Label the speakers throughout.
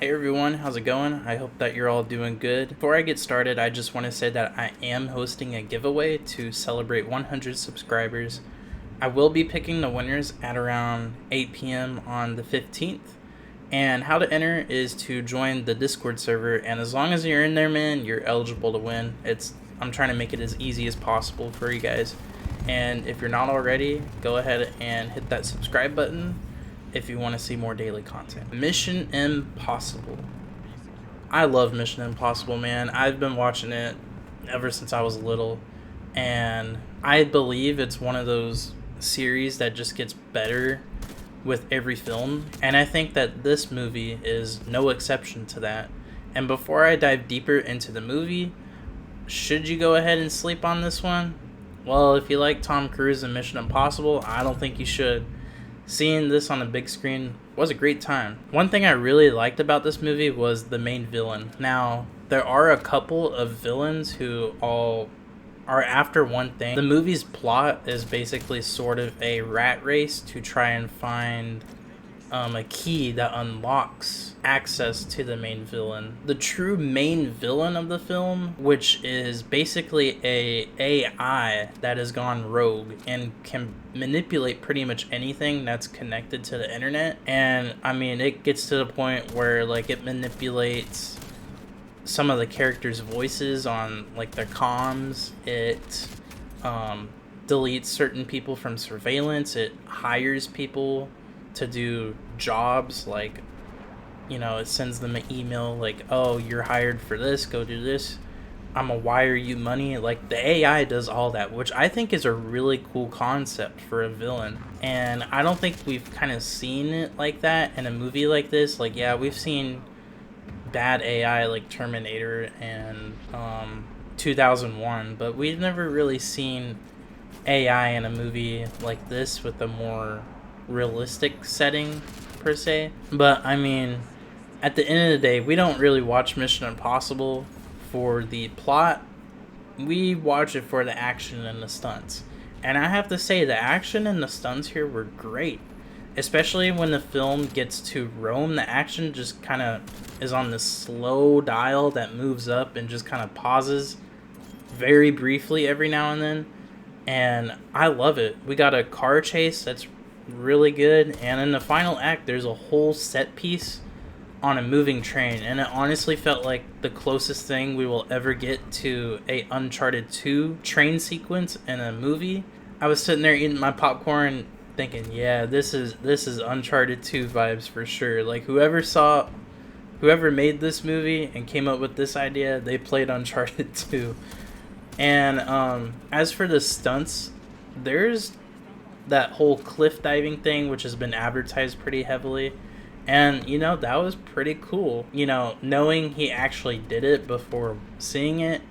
Speaker 1: Hey everyone, how's it going? I hope that you're all doing good. Before I get started, I just want to say that I am hosting a giveaway to celebrate 100 subscribers. I will be picking the winners at around 8 p.m. on the 15th. And how to enter is to join the Discord server, and as long as you're in there, man, you're eligible to win. I'm trying to make it as easy as possible for you guys. And if you're not already, go ahead and hit that subscribe button if you want to see more daily content. Mission Impossible. I love Mission Impossible, man. I've been watching it ever since I was little, and I believe it's one of those series that just gets better with every film, and I think that this movie is no exception to that. And before I dive deeper into the movie, should you go ahead and sleep on this one? Well, if you like Tom Cruise and Mission Impossible, I don't think you should. Seeing this on the big screen was a great time. One thing I really liked about this movie was the main villain. Now, there are a couple of villains who all are after one thing. The movie's plot is basically sort of a rat race to try and find a key that unlocks access to the main villain. The true main villain of the film, which is basically a AI that has gone rogue and can manipulate pretty much anything that's connected to the internet. And I mean, it gets to the point where like it manipulates some of the characters' voices on like their comms. It deletes certain people from surveillance. It hires people to do jobs, like, you know, it sends them an email like, oh, you're hired for this, go do this, I'm gonna wire you money. Like, the AI does all that, which I think is a really cool concept for a villain, and I don't think we've kind of seen it like that in a movie like this. Like, yeah, we've seen bad AI like Terminator and 2001, but we've never really seen AI in a movie like this with a more realistic setting per se. But I mean, at the end of the day, we don't really watch Mission Impossible for the plot. We watch it for the action and the stunts. And I have to say, the action and the stunts here were great. Especially when the film gets to Rome, the action just kind of is on this slow dial that moves up and just kind of pauses very briefly every now and then. And I love it. We got a car chase that's really good, and in the final act there's a whole set piece on a moving train, and it honestly felt like the closest thing we will ever get to a Uncharted 2 train sequence in a movie. I was sitting there eating my popcorn thinking, yeah, this is Uncharted 2 vibes for sure. Like, whoever made this movie and came up with this idea, they played Uncharted 2. And as for the stunts, there's that whole cliff diving thing, which has been advertised pretty heavily. And, you know, that was pretty cool. You know, knowing he actually did it before seeing it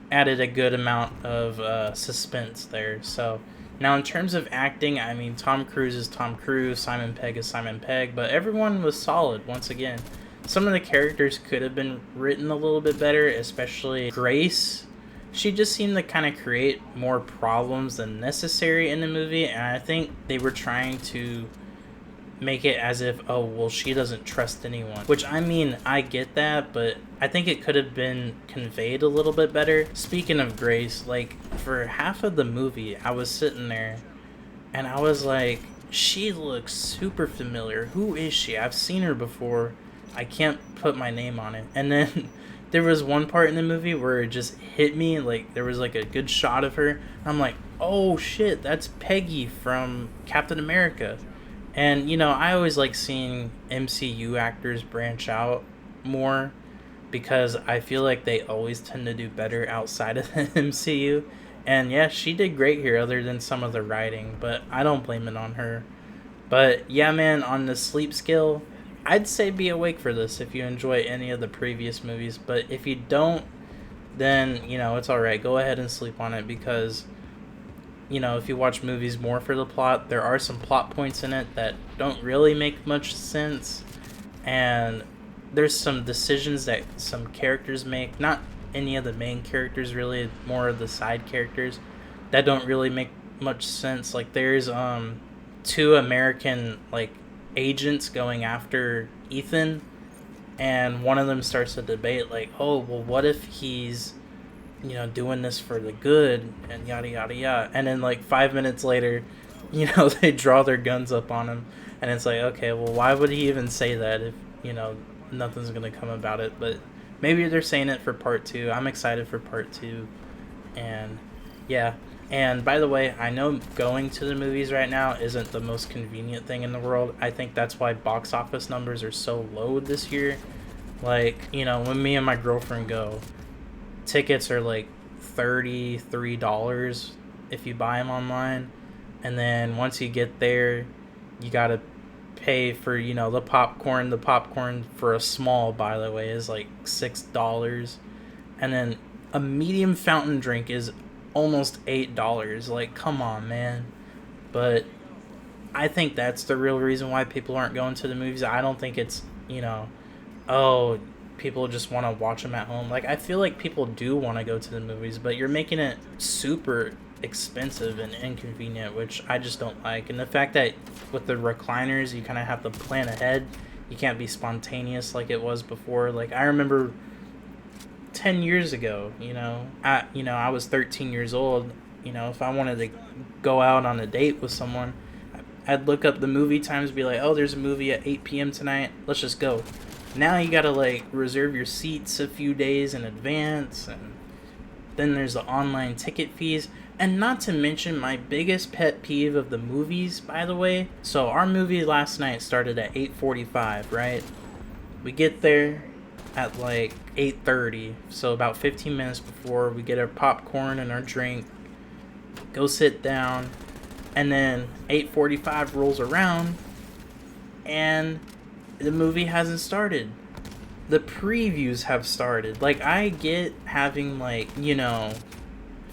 Speaker 1: added a good amount of suspense there. So, now in terms of acting, I mean, Tom Cruise is Tom Cruise, Simon Pegg is Simon Pegg, but everyone was solid once again. Some of the characters could have been written a little bit better, especially Grace. She just seemed to kind of create more problems than necessary in the movie, and I think they were trying to make it as if, oh, well, she doesn't trust anyone. Which, I mean, I get that, but I think it could have been conveyed a little bit better. Speaking of Grace, like, for half of the movie, I was sitting there, and I was like, she looks super familiar. Who is she? I've seen her before. I can't put my name on it. And then there was one part in the movie where it just hit me, like there was like a good shot of her. I'm like, oh shit, that's Peggy from Captain America. And, you know, I always like seeing MCU actors branch out more because I feel like they always tend to do better outside of the MCU. And yeah, she did great here other than some of the writing, but I don't blame it on her. But yeah, man, on the sleep scale, I'd say be awake for this if you enjoy any of the previous movies. But if you don't, then, you know, it's alright. Go ahead and sleep on it because, you know, if you watch movies more for the plot, there are some plot points in it that don't really make much sense. And there's some decisions that some characters make, not any of the main characters really, more of the side characters, that don't really make much sense. Like, there's two American, like, agents going after Ethan, and one of them starts to debate like, oh well, what if he's, you know, doing this for the good and yada yada yada, and then like 5 minutes later, you know, they draw their guns up on him, and it's like, okay, well, why would he even say that if, you know, nothing's gonna come about it? But maybe they're saying it for part two. I'm excited for part two, and yeah. And by the way, I know going to the movies right now isn't the most convenient thing in the world. I think that's why box office numbers are so low this year. Like, you know, when me and my girlfriend go, tickets are like $33 if you buy them online. And then once you get there, you gotta pay for, you know, the popcorn. The popcorn for a small, by the way, is like $6. And then a medium fountain drink is almost $8. Like, come on, man. But I think that's the real reason why people aren't going to the movies. I don't think it's, you know, oh, people just want to watch them at home. Like, I feel like people do want to go to the movies, but you're making it super expensive and inconvenient, which I just don't like. And the fact that with the recliners, you kind of have to plan ahead. You can't be spontaneous like it was before. Like, I remember 10 years ago, I was 13 years old. You know, if I wanted to go out on a date with someone, I'd look up the movie times, be like, oh, there's a movie at 8 p.m. tonight, let's just go. Now you gotta like reserve your seats a few days in advance, and then there's the online ticket fees. And not to mention my biggest pet peeve of the movies, by the way. So our movie last night started at 8:45, right? We get there at like 8:30, so about 15 minutes before. We get our popcorn and our drink, go sit down, and then 8:45 rolls around and the movie hasn't started. The previews have started. Like, I get having, like, you know,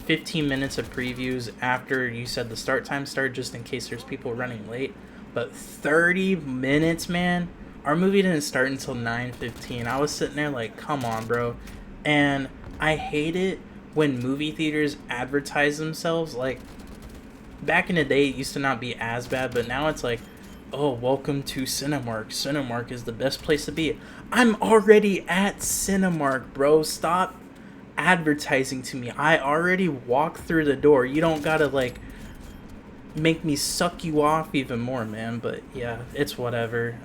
Speaker 1: 15 minutes of previews after you said the start time started, just in case there's people running late. But 30 minutes, man? Our movie didn't start until 9:15. I was sitting there like, come on, bro. And I hate it when movie theaters advertise themselves. Like, back in the day, it used to not be as bad, but now it's like, oh, welcome to Cinemark. Cinemark is the best place to be. I'm already at Cinemark, bro. Stop advertising to me. I already walked through the door. You don't gotta, like, make me suck you off even more, man. But, yeah, it's whatever.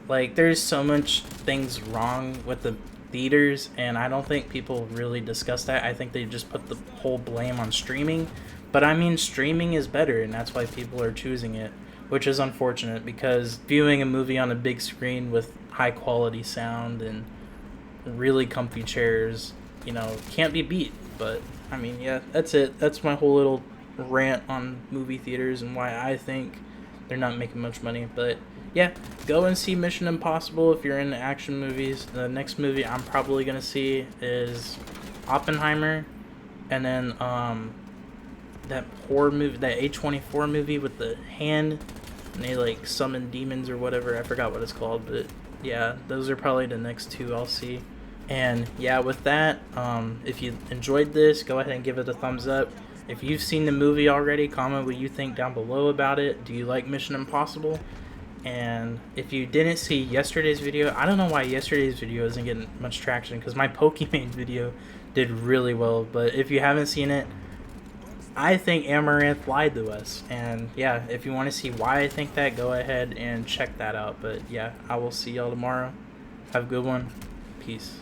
Speaker 1: Like, there's so much things wrong with the theaters, and I don't think people really discuss that. I think they just put the whole blame on streaming. But, I mean, streaming is better, and that's why people are choosing it. Which is unfortunate, because viewing a movie on a big screen with high quality sound and really comfy chairs, you know, can't be beat. But, I mean, yeah, that's it. That's my whole little rant on movie theaters and why I think they're not making much money. But, yeah, go and see Mission Impossible if you're into action movies. The next movie I'm probably going to see is Oppenheimer. And then, that horror movie, that A24 movie with the hand, and they like summon demons or whatever. I forgot what it's called, but yeah, those are probably the next two I'll see. And yeah, with that, if you enjoyed this, go ahead and give it a thumbs up. If you've seen the movie already, comment what you think down below about it. Do you like Mission Impossible? And if you didn't see yesterday's video, I don't know why yesterday's video isn't getting much traction, because my Pokemon video did really well. But if you haven't seen it, I think Amaranth lied to us. And yeah, if you want to see why I think that, go ahead and check that out. But yeah, I will see y'all tomorrow. Have a good one. Peace.